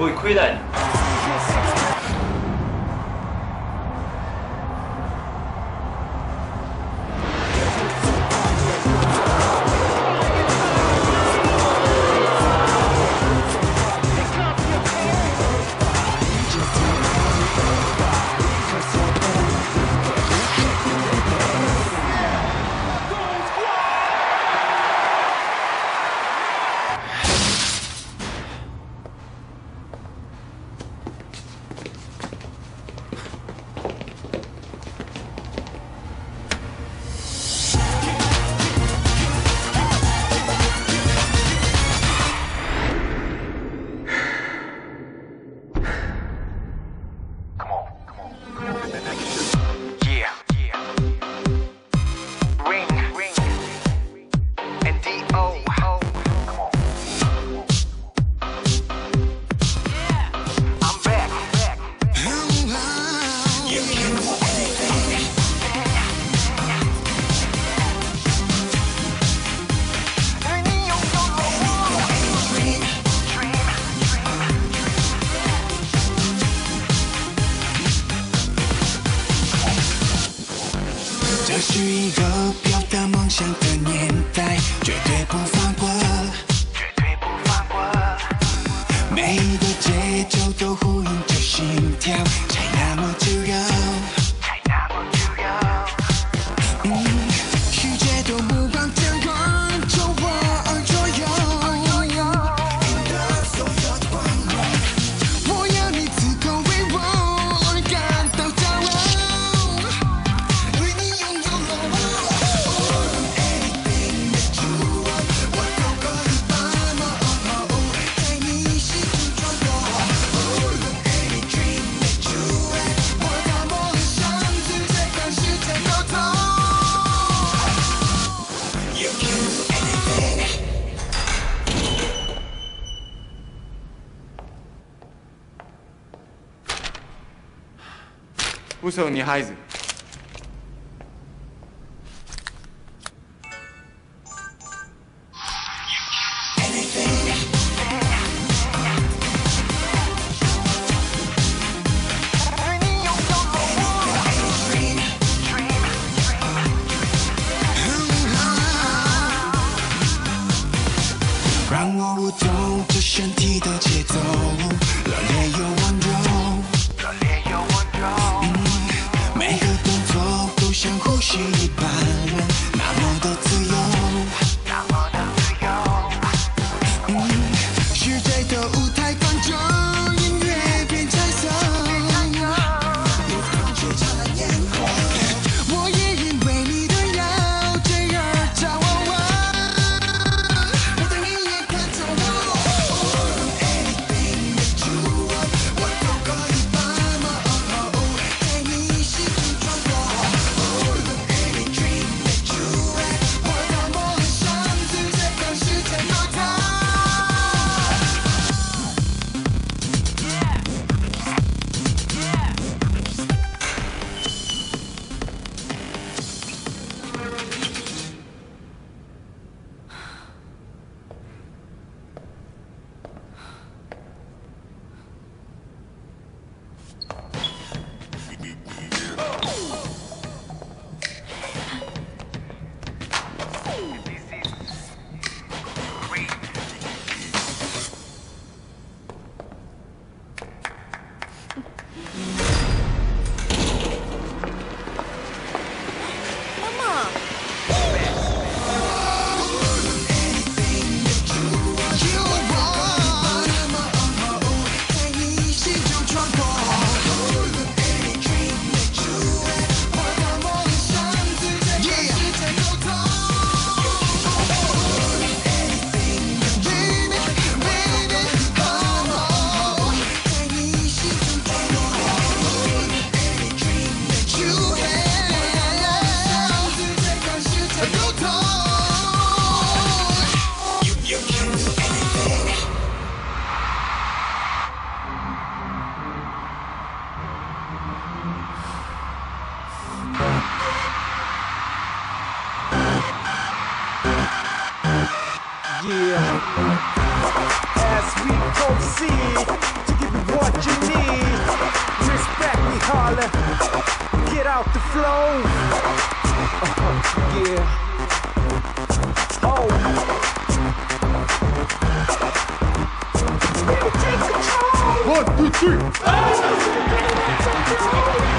会亏待你。这是一个飘荡梦想的年代，绝对不放过，绝对不放过。每一个节奏都呼应着心跳，才那么自由，才那么自由。世界的目光将环着我而左右，赢得所有的光荣。我要你此刻为我而感到骄傲。为你拥有了我 anything that you want， 我都可以把梦在你心中穿过。Any dream that you have， 我的梦想直接跟世界沟通。You can do anything。不收你孩子。让我舞动着身体的节奏，热烈又温柔，热烈又温柔。每个动作都像呼吸一般，那么的自由，那么的自由。世界的舞台观众，音乐变彩色，有风却灿烂烟火。我也因为你的要这而骄傲。我的你也看着我 anything that you want， 我都可以把梦在你心中穿过。Any dream that you have， 我的梦想直接跟世界沟通。在你心中穿过。Any dream that you have， 我的梦想直接跟世界沟通。Anything that you want， baby baby， 在你心中穿过。Any dream that you have， 直接跟世界沟通。You can do anything。Yeah, as we proceed to give what you need. Respect me, Harlem. Get out the flow. Yeah. Oh. Take control. 1, 2, 3.